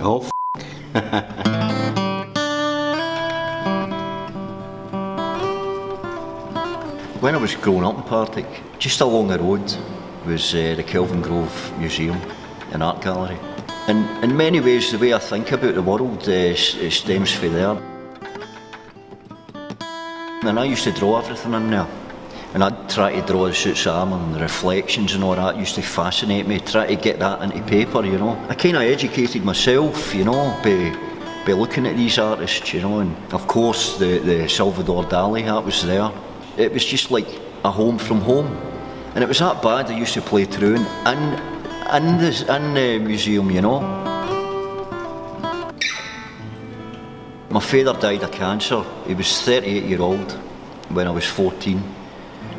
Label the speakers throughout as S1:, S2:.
S1: Oh, When I was growing up in Partick, just along the road was the Kelvin Grove Museum and Art Gallery. And in many ways, the way I think about the world it stems from there. And I used to draw everything in there. And I'd try to draw the suits of armour and the reflections and all that. It used to fascinate me, try to get that into paper, you know. I kind of educated myself, you know, by looking at these artists, you know. And of course, the Salvador Dali, that was there. It was just like a home from home. And it was that bad, I used to play truant in the museum, you know. My father died of cancer. He was 38-year-old when I was 14.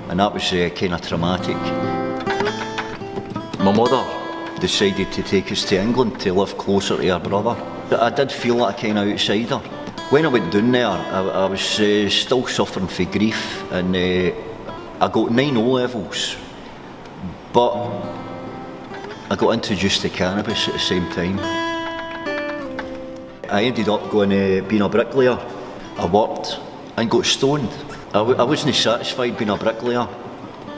S1: And that was kind of traumatic. My mother decided to take us to England to live closer to her brother. I did feel like a kind of outsider. When I went down there, I was still suffering from grief, and I got 9 O-levels, but I got introduced to cannabis at the same time. I ended up being a bricklayer. I worked and got stoned. I wasn't satisfied being a bricklayer.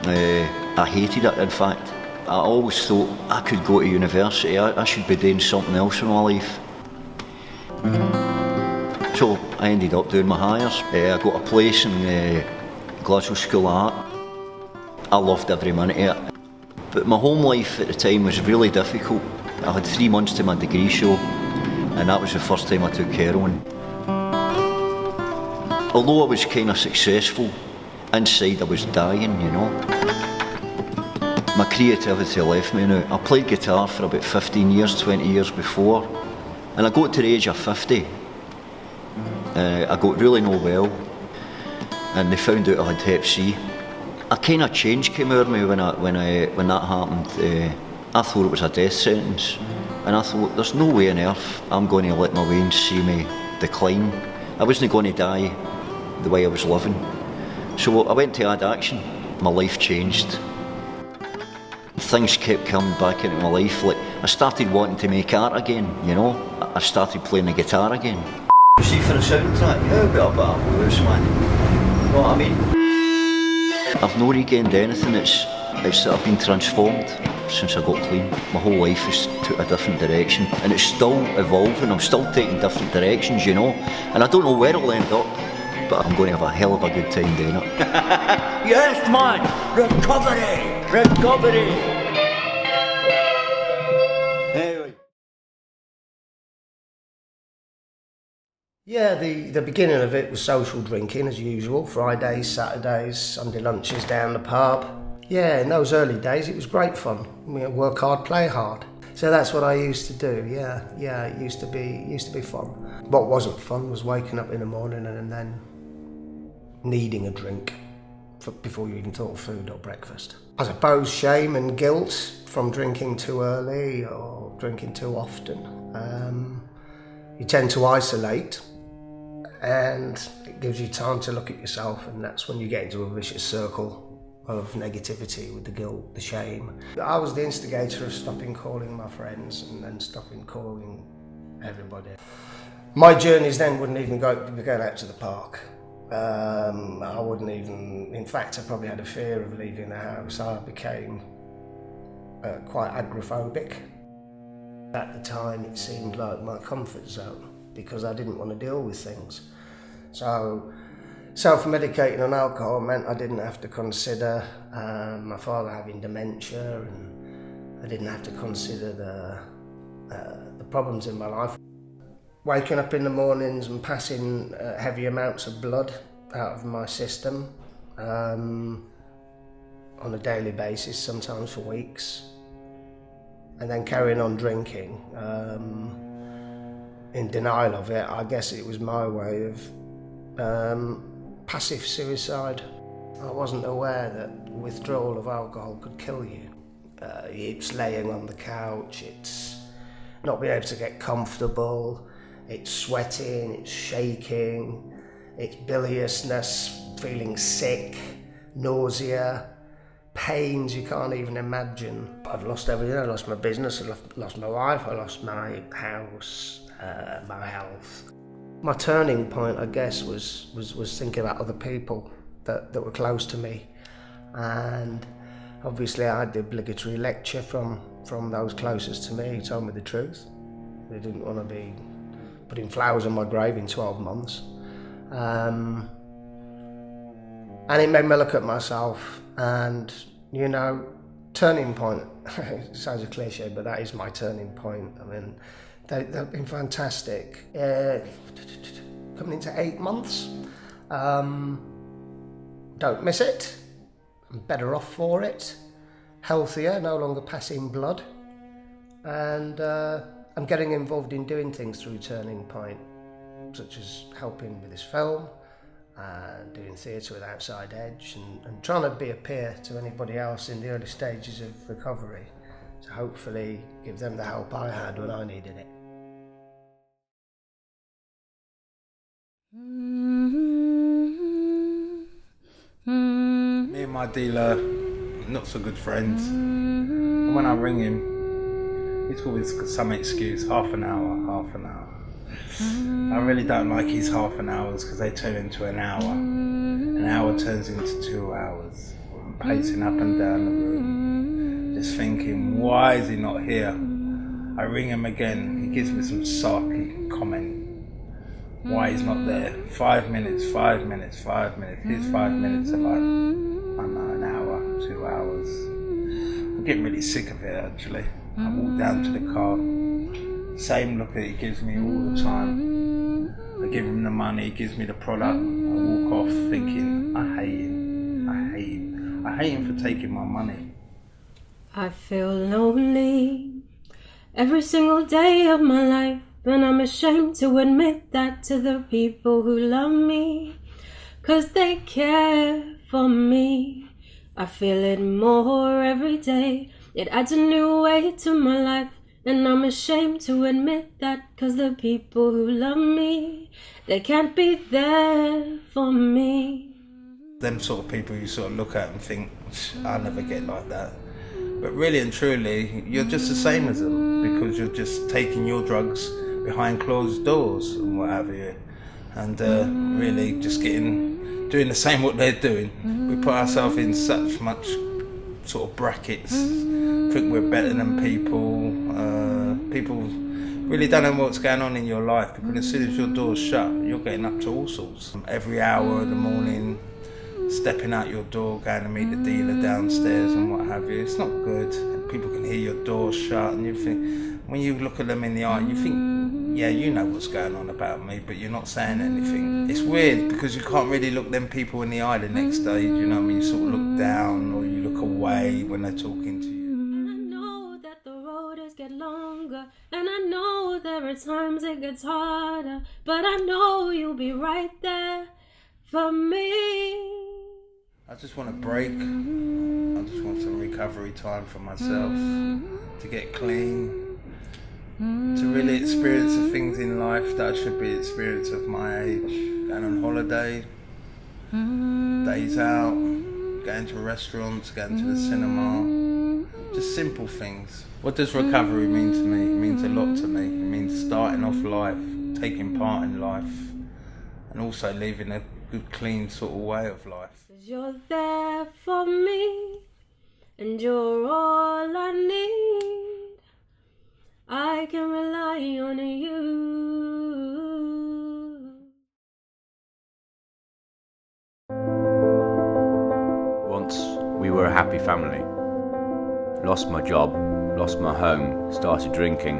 S1: I hated it, in fact. I always thought I could go to university, I should be doing something else in my life. So I ended up doing my hires. I got a place in Glasgow School of Art. I loved every minute of it. But my home life at the time was really difficult. I had 3 months to my degree show, and that was the first time I took heroin. Although I was kind of successful, inside I was dying, you know. My creativity left me now. I played guitar for about 15 years, 20 years before, and I got to the age of 50. I got really no well, and they found out I had Hep C. A kind of change came over me when that happened. I thought it was a death sentence, and I thought there's no way on earth I'm going to let my veins see me decline. I wasn't going to die the way I was living. So I went to Add Action. My life changed. Things kept coming back into my life. Like I started wanting to make art again, you know. I started playing the guitar again. You see, for a soundtrack, how about a bit of blues, man? You know what I mean? I've not regained anything. It's that I've been transformed since I got clean. My whole life has took a different direction, and it's still evolving. I'm still taking different directions, you know. And I don't know where it'll end up, but I'm going to have a hell of a good time doing it. Yes, man! Recovery! Recovery! Anyway.
S2: Yeah, the beginning of it was social drinking as usual. Fridays, Saturdays, Sunday lunches down the pub. Yeah, in those early days it was great fun. Work hard, play hard. So that's what I used to do. Yeah, it used to be fun. What wasn't fun was waking up in the morning and then needing a drink before you even thought of food or breakfast. I suppose shame and guilt from drinking too early or drinking too often. You tend to isolate, and it gives you time to look at yourself, and that's when you get into a vicious circle of negativity with the guilt, the shame. I was the instigator of stopping calling my friends and then stopping calling everybody. My journeys then wouldn't even be going out to the park. I wouldn't even, in fact I probably had a fear of leaving the house. I became quite agoraphobic. At the time it seemed like my comfort zone because I didn't want to deal with things. So self-medicating on alcohol meant I didn't have to consider my father having dementia, and I didn't have to consider the problems in my life. Waking up in the mornings and passing heavy amounts of blood out of my system on a daily basis, sometimes for weeks, and then carrying on drinking in denial of it. I guess it was my way of passive suicide. I wasn't aware that withdrawal of alcohol could kill you. It's laying on the couch, it's not being able to get comfortable, it's sweating, it's shaking, it's biliousness, feeling sick, nausea, pains you can't even imagine. I've lost everything. I lost my business, I lost my wife, I lost my house, my health. My turning point, I guess, was thinking about other people that were close to me. And obviously I had the obligatory lecture from those closest to me who told me the truth. They didn't want to be putting flowers on my grave in 12 months. And it made me look at myself and, you know, turning point. It sounds a cliche, but that is my turning point. I mean, they've been fantastic. Coming into 8 months. Don't miss it. I'm better off for it. Healthier, no longer passing blood. And I'm getting involved in doing things through Turning Point, such as helping with this film, doing theatre with Outside Edge, and trying to be a peer to anybody else in the early stages of recovery, to hopefully give them the help I had when I needed it.
S3: Me and my dealer, not so good friends. And when I ring him, he's always got some excuse, half an hour. I really don't like his half an hours because they turn into an hour. An hour turns into 2 hours. I'm pacing up and down the room, just thinking, why is he not here? I ring him again, he gives me some sarky comment. Why he's not there? 5 minutes. His 5 minutes are like, I don't know, an hour, 2 hours. I'm getting really sick of it actually. I walk down to the car, same look that he gives me all the time. I give him the money, he gives me the product. I walk off thinking, I hate him for taking my money.
S4: I feel lonely every single day of my life, and I'm ashamed to admit that to the people who love me, 'cause they care for me. I feel it more every day. It adds a new weight to my life, and I'm ashamed to admit that, 'cause the people who love me, they can't be there for me.
S3: Them sort of people you sort of look at and think, I'll never get like that. But really and truly, you're just the same as them, because you're just taking your drugs behind closed doors and what have you. And really just doing the same what they're doing. We put ourselves in such much sort of brackets, think we're better than people. People really don't know what's going on in your life, because as soon as your door's shut, you're getting up to all sorts. Every hour of the morning, stepping out your door, going to meet the dealer downstairs and what have you. It's not good. And people can hear your door shut, and you think, when you look at them in the eye, you think, yeah, you know what's going on about me, but you're not saying anything. It's weird because you can't really look them people in the eye the next day, you know what I mean? You sort of look down or you look away when they're talking to you.
S4: And I know that the road is get longer, and I know there are times it gets harder, but I know you'll be right there for me.
S3: I just want a break. I just want some recovery time for myself, to get clean, to really experience the things in life that I should be experiencing of my age. Going on holiday, days out, going to restaurants, going to the cinema, just simple things. What does recovery mean to me? It means a lot to me. It means starting off life, taking part in life, and also living a good, clean sort of way of life.
S4: 'Cause you're there for me, and you're all I need. I can rely on you.
S5: Once we were a happy family. Lost my job, lost my home, started drinking.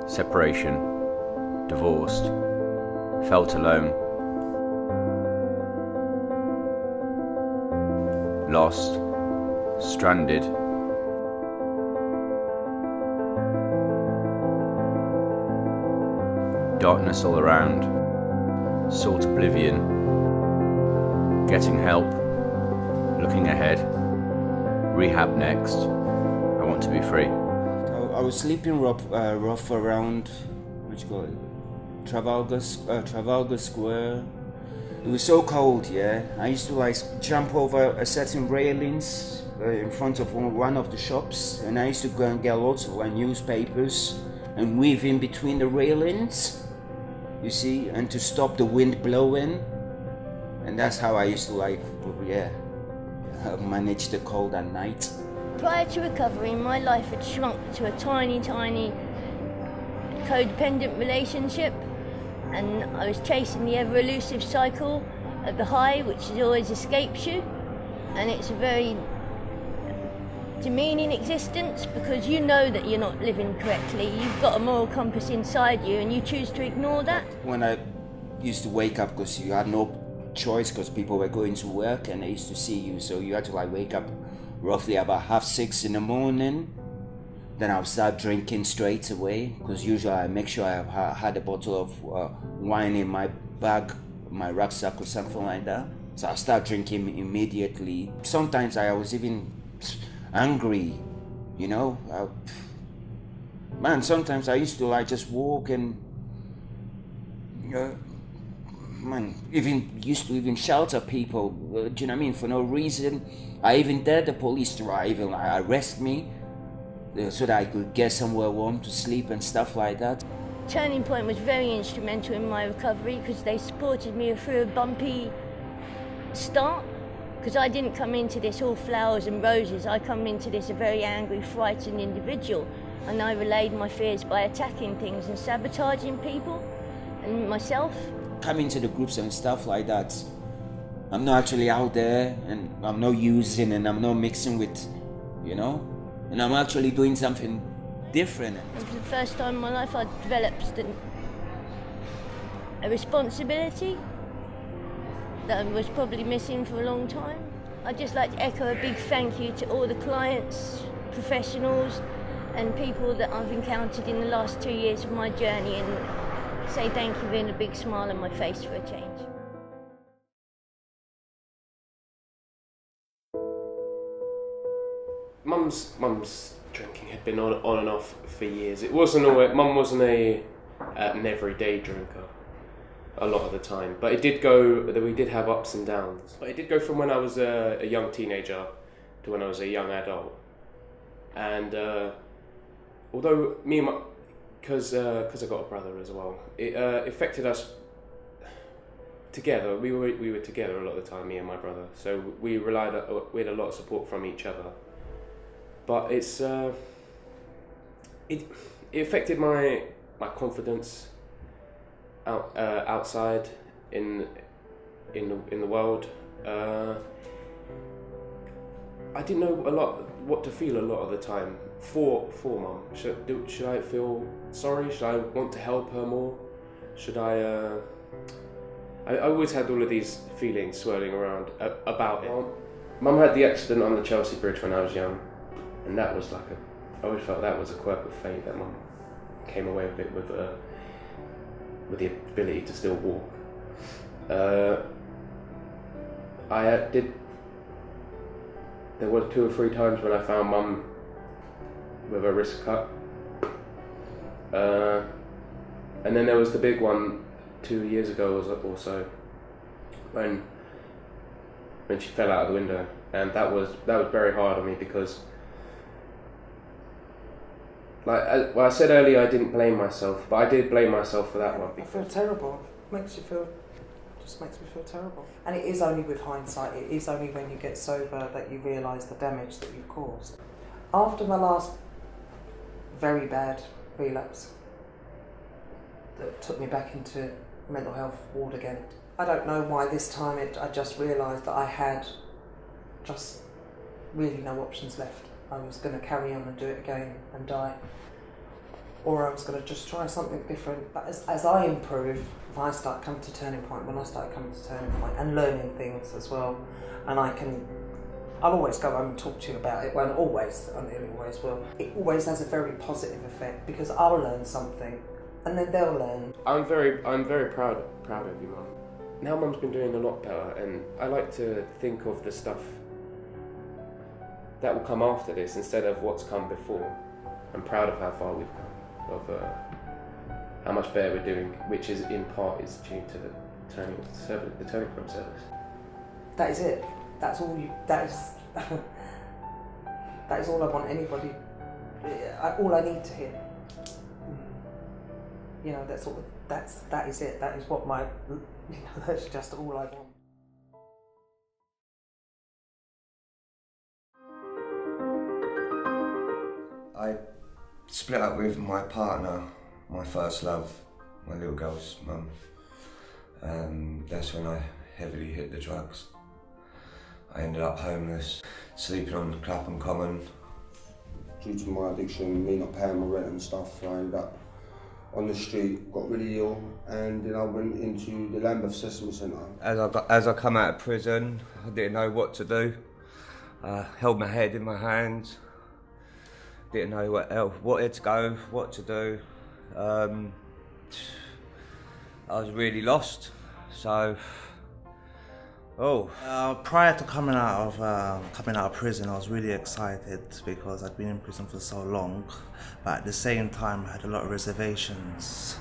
S5: Separation, divorced, felt alone. Lost, stranded. Darkness all around, sought oblivion, getting help, looking ahead, rehab next, I want to be free.
S6: I was sleeping rough around, Trafalgar Square, It was so cold, yeah. I used to like jump over a certain railings in front of one of the shops, and I used to go and get lots of like newspapers and weave in between the railings, you see, and to stop the wind blowing. And that's how I used to like, manage the cold at night.
S7: Prior to recovery, my life had shrunk to a tiny, tiny codependent relationship, and I was chasing the ever elusive cycle of the high, which always escapes you, and it's a very demeaning existence because you know that you're not living correctly. You've got a moral compass inside you and you choose to ignore that.
S6: When I used to wake up, because you had no choice because people were going to work and they used to see you, so you had to like wake up roughly about 6:30 in the morning. Then I'll start drinking straight away, because usually I make sure I had a bottle of wine in my bag, my rucksack or something like that. So I start drinking immediately. Sometimes I was even angry, you know. Sometimes I used to like just walk and, even used to even shout at people, do you know what I mean, for no reason. I even dared the police to even like arrest me so that I could get somewhere warm to sleep and stuff like that.
S7: Turning Point was very instrumental in my recovery because they supported me through a bumpy start, because I didn't come into this all flowers and roses. I come into this a very angry, frightened individual, and I relayed my fears by attacking things and sabotaging people and myself.
S6: Coming to the groups and stuff like that, I'm not actually out there, and I'm not using, and I'm not mixing with, you know, and I'm actually doing something different.
S7: It was the first time in my life I developed a responsibility that I was probably missing for a long time. I'd just like to echo a big thank you to all the clients, professionals and people that I've encountered in the last 2 years of my journey, and say thank you with a big smile on my face for a change.
S8: Mum's drinking had been on and off for years. It wasn't always, Mum wasn't an everyday drinker a lot of the time, but we did have ups and downs. But it did go from when I was a young teenager to when I was a young adult. And although me and because I got a brother as well, it affected us together. We were together a lot of the time, me and my brother. So we had a lot of support from each other. But it affected my confidence outside in the world. I didn't know what to feel a lot of the time for Mum. Should I feel sorry? Should I want to help her more? Should I always had all of these feelings swirling around about it. Mum had the accident on the Chelsea Bridge when I was young, and that was I always felt that was a quirk of fate, that Mum came away with it with the ability to still walk. There were 2 or 3 times when I found Mum with her wrist cut. And then there was the big one 2 years ago or so, when she fell out of the window, and that was very hard on me because, I said earlier I didn't blame myself, but I did blame myself for that one.
S9: I feel terrible. Just makes me feel terrible. And it is only with hindsight, it is only when you get sober that you realise the damage that you've caused. After my last very bad relapse that took me back into mental health ward again, I don't know why this time I just realised that I had just really no options left. I was going to carry on and do it again and die, or I was going to just try something different. But as I improve, if I start coming to turning point, and learning things as well, and I'll always go home and talk to you about it. Well, always, I nearly always will. It always has a very positive effect because I'll learn something, and then they'll learn.
S8: I'm very proud of you, Mum. Now Mum's been doing a lot better, and I like to think of the stuff that will come after this instead of what's come before. I'm proud of how far we've come, of how much better we're doing, which is in part is due to turning off the telephone service.
S9: That is it. That's all you. That is. That is all I want anybody. All I need to hear. You know, that's all. That is it. That is what my. You know, that's just all I want.
S10: I split up with my partner, my first love, my little girl's mum. That's when I heavily hit the drugs. I ended up homeless, sleeping on Clapham Common.
S11: Due to my addiction, me not paying my rent and stuff, I ended up on the street, got really ill, and then I went into the Lambeth Assessment Centre.
S10: As I come out of prison, I didn't know what to do. I held my head in my hands. Didn't know where to go, what to do. I was really lost. So,
S12: prior to coming out of prison, I was really excited because I'd been in prison for so long. But at the same time, I had a lot of reservations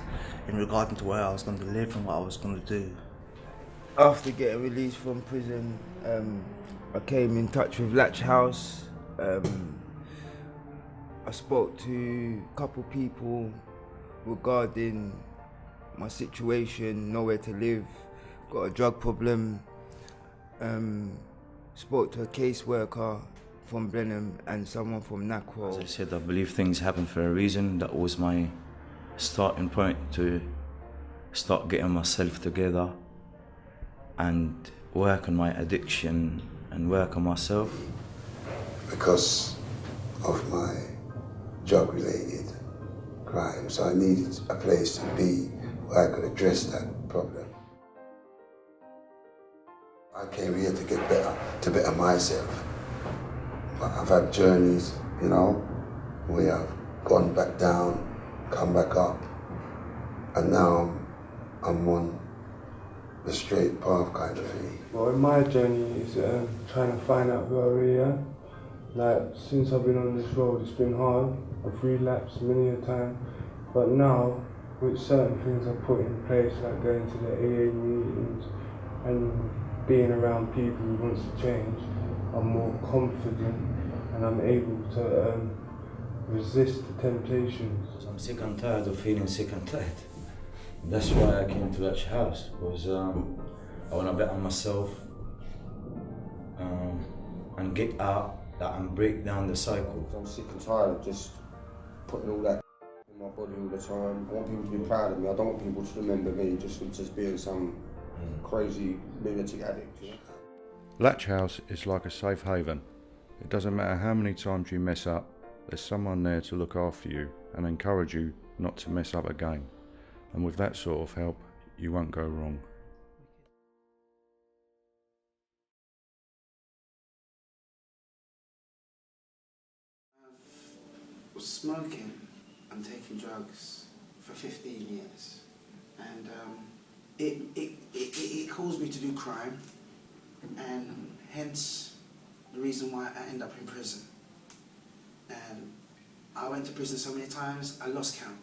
S12: in regarding to where I was going to live and what I was going to do.
S13: After getting released from prison, I came in touch with Latch House. I spoke to a couple people regarding my situation, nowhere to live, got a drug problem. Spoke to a caseworker from Blenheim and someone from Knackwell.
S5: As I said, I believe things happen for a reason. That was my starting point to start getting myself together and work on my addiction and work on myself.
S11: Because of my drug-related crimes, I needed a place to be where I could address that problem. I came here to get better, to better myself. But I've had journeys, you know, where I've gone back down, come back up, and now I'm on the straight path kind of thing.
S14: Well, my journey is trying to find out who I really am. Like, since I've been on this road, it's been hard. I've relapsed many a time, but now, with certain things I've put in place, like going to the AA meetings and being around people who wants to change, I'm more confident and I'm able to resist the temptations.
S5: I'm sick and tired of feeling sick and tired. That's why I came to Latch House, because I want to bet on myself and get out that and break down the cycle.
S11: I'm sick and tired of just putting all that in my body all the time. I want people to be proud of me. I don't want people to remember me just for just being some crazy lunatic addict. You know?
S15: Latch House is like a safe haven. It doesn't matter how many times you mess up, there's someone there to look after you and encourage you not to mess up again. And with that sort of help, you won't go wrong.
S16: I was smoking and taking drugs for 15 years, and it caused me to do crime, and hence the reason why I end up in prison. And I went to prison so many times, I lost count.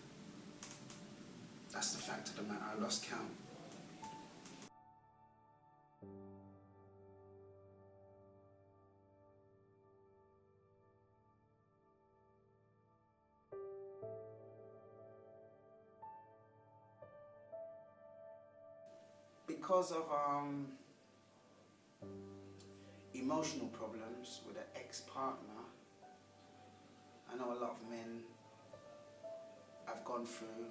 S16: That's the fact of the matter, I lost count. Because of emotional problems with an ex-partner, I know a lot of men have gone through,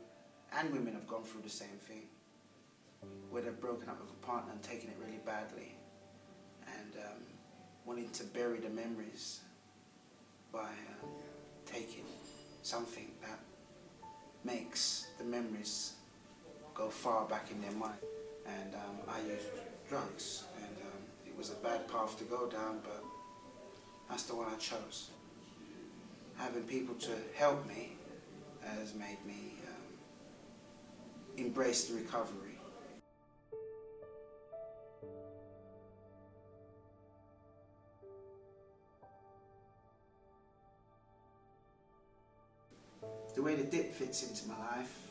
S16: and women have gone through the same thing, where they've broken up with a partner and taken it really badly, and wanting to bury the memories by taking something that makes the memories go far back in their mind. And I used drugs, and it was a bad path to go down, but that's the one I chose. Having people to help me has made me embrace the recovery. The way the dip fits into my life,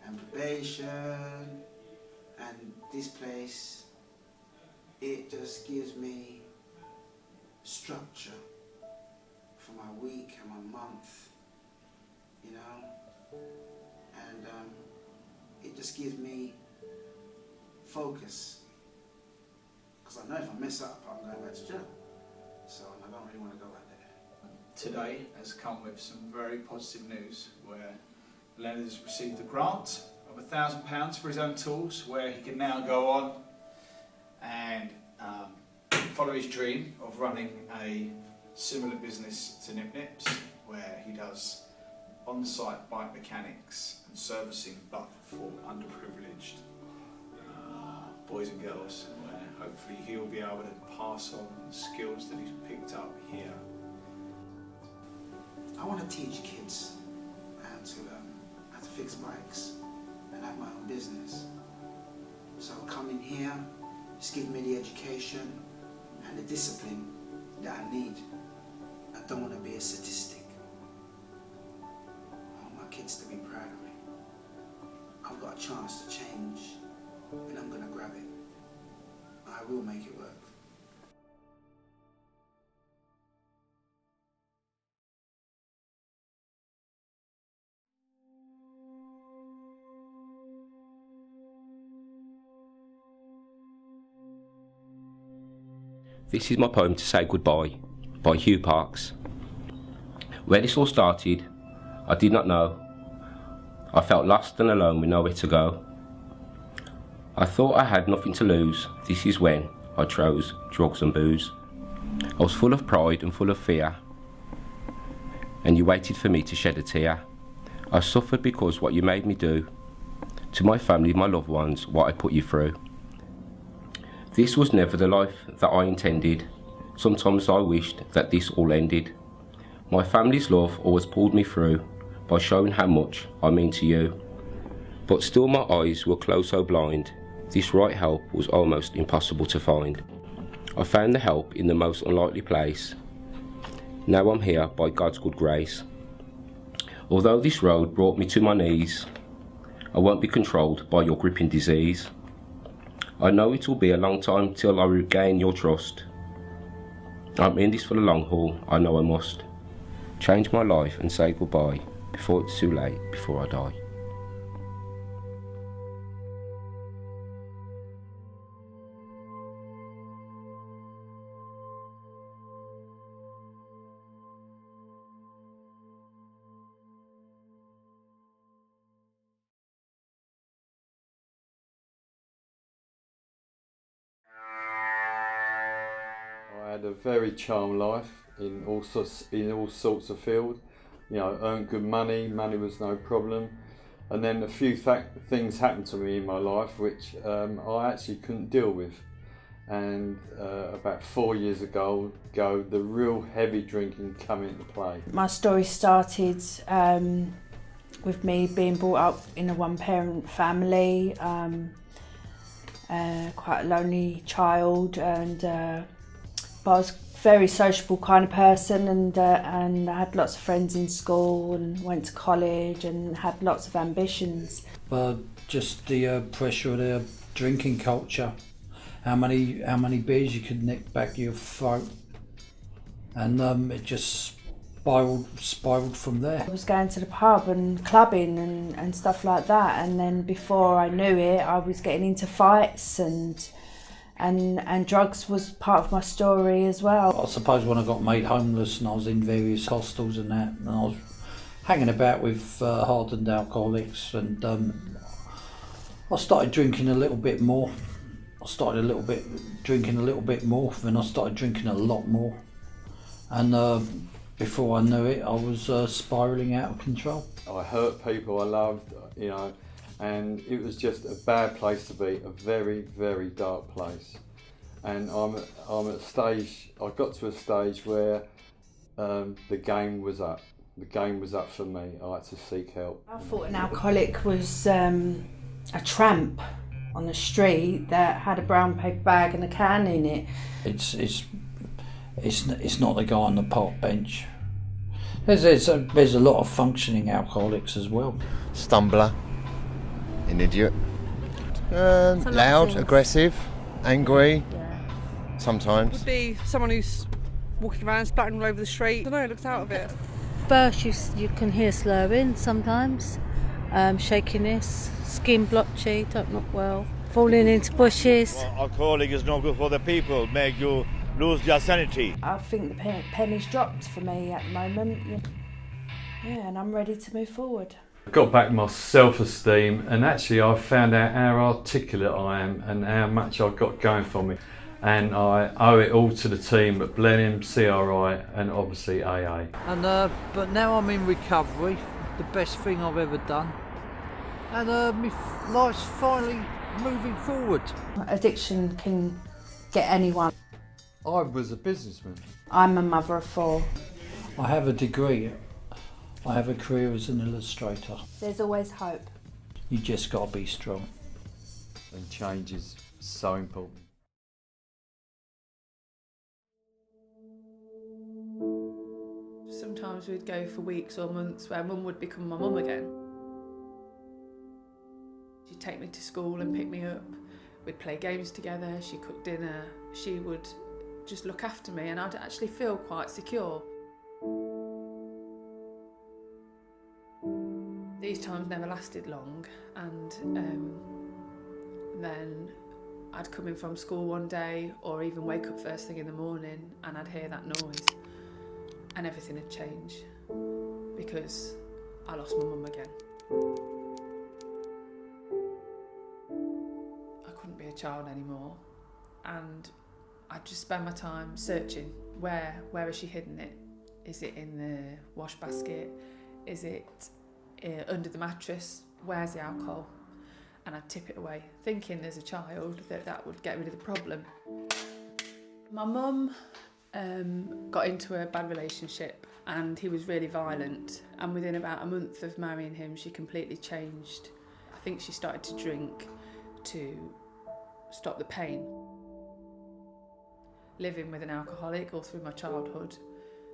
S16: and probation, And this place, it just gives me structure for my week and my month, you know, and it just gives me focus, because I know if I mess up, I'm going back to jail, so I don't really want to go back there.
S17: Today has come with some very positive news, where Leonard has received a grant of £1,000 for his own tools, where he can now go on and follow his dream of running a similar business to Nip Nips, where he does on-site bike mechanics and servicing, but for underprivileged boys and girls, where hopefully he'll be able to pass on the skills that he's picked up here.
S16: I want to teach kids how to fix bikes and have my own business. So coming here, just give me the education and the discipline that I need. I don't want to be a statistic. I want my kids to be proud of me. I've got a chance to change, and I'm going to grab it. I will make it work.
S18: This is my poem to say goodbye, by Hugh Parks. Where this all started, I did not know. I felt lost and alone with nowhere to go. I thought I had nothing to lose. This is when I chose drugs and booze. I was full of pride and full of fear, and you waited for me to shed a tear. I suffered because what you made me do, to my family, my loved ones, what I put you through. This was never the life that I intended. Sometimes I wished that this all ended. My family's love always pulled me through by showing how much I mean to you. But still my eyes were closed so blind, this right help was almost impossible to find. I found the help in the most unlikely place. Now I'm here by God's good grace. Although this road brought me to my knees, I won't be controlled by your gripping disease. I know it will be a long time till I regain your trust. I'm in this for the long haul, I know I must. Change my life and say goodbye before it's too late, before I die.
S15: I had a very charmed life in all sorts of field. You know, earned good money. Money was no problem. And then a few things happened to me in my life which I actually couldn't deal with. And about 4 years ago, the real heavy drinking came into play.
S19: My story started with me being brought up in a one-parent family, quite a lonely child, and but I was a very sociable kind of person, and I had lots of friends in school and went to college and had lots of ambitions.
S20: But just the pressure of the drinking culture, how many beers you could nick back your throat, and it just spiraled from there.
S19: I was going to the pub and clubbing and stuff like that, and then before I knew it, I was getting into fights, and drugs was part of my story as well.
S20: I suppose when I got made homeless and I was in various hostels and that, and I was hanging about with hardened alcoholics, and I started drinking a little bit more. I started drinking a little bit more, then I started drinking a lot more, and before I knew it, I was spiralling out of control.
S15: I hurt people I loved, you know, and it was just a bad place to be, a very, very dark place. And I'm at a stage, I got to a stage where the game was up. The game was up for me. I had to seek help.
S19: I thought an alcoholic was a tramp on the street that had a brown paper bag and a can in it.
S20: It's not the guy on the park bench. There's a lot of functioning alcoholics as well.
S21: Stumbler, an idiot, Loud, aggressive, angry, sometimes.
S22: Would be someone who's walking around, splattering all over the street. I don't know, looks out of it.
S23: First, you can hear slurring sometimes, shakiness, skin blotchy, don't look well, falling into bushes.
S24: Well, alcoholic is not good for the people, make you lose your sanity.
S19: I think the penny's dropped for me at the moment. Yeah, and I'm ready to move forward.
S25: I got back my self-esteem, and actually I found out how articulate I am and how much I've got going for me. And I owe it all to the team at Blenheim, CRI and obviously AA.
S26: And but now I'm in recovery, the best thing I've ever done. And my life's finally moving forward.
S19: Addiction can get anyone.
S26: I was a businessman.
S19: I'm a mother of 4.
S20: I have a degree. I have a career as an illustrator.
S19: There's always hope.
S20: You just got to be strong.
S27: And change is so important.
S28: Sometimes we'd go for weeks or months where Mum would become my mum again. She'd take me to school and pick me up. We'd play games together, she cooked dinner, she would just look after me, and I'd actually feel quite secure. These times never lasted long, and then I'd come in from school one day, or even wake up first thing in the morning, and I'd hear that noise, and everything had changed because I lost my mum again. I couldn't be a child anymore, and I'd just spend my time searching. Where has she hidden it? Is it in the wash basket? Is it under the mattress? Where's the alcohol? And I'd tip it away, thinking as a child that would get rid of the problem. My mum got into a bad relationship, and he was really violent, and within about a month of marrying him she completely changed. I think she started to drink to stop the pain. Living with an alcoholic all through my childhood,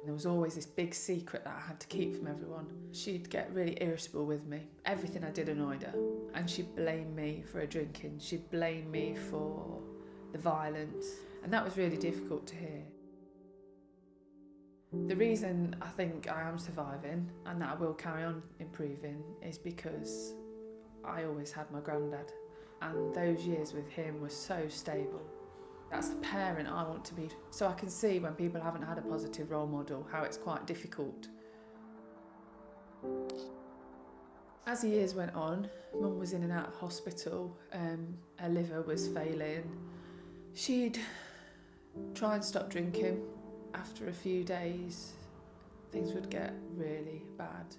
S28: there was always this big secret that I had to keep from everyone. She'd get really irritable with me. Everything I did annoyed her, and she'd blame me for her drinking. She'd blame me for the violence, and that was really difficult to hear. The reason I think I am surviving and that I will carry on improving is because I always had my granddad, and those years with him were so stable. That's the parent I want to be. So I can see when people haven't had a positive role model how it's quite difficult. As the years went on, Mum was in and out of hospital, her liver was failing. She'd try and stop drinking. After a few days, things would get really bad.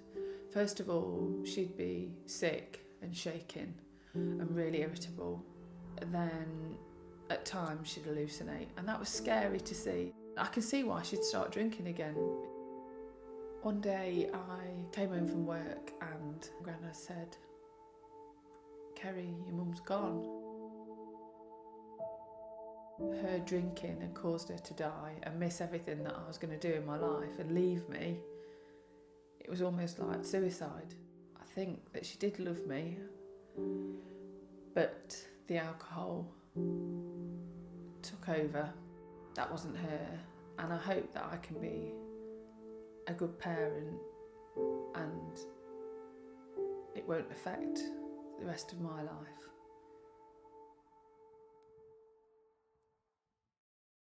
S28: First of all, she'd be sick and shaking and really irritable. And then at times she'd hallucinate, and that was scary to see. I can see why she'd start drinking again. One day I came home from work and Grandad said, "Kerry, your mum's gone." Her drinking had caused her to die and miss everything that I was going to do in my life and leave me. It was almost like suicide. I think that she did love me, but the alcohol took over. That wasn't her, and I hope that I can be a good parent and it won't affect the rest of my life.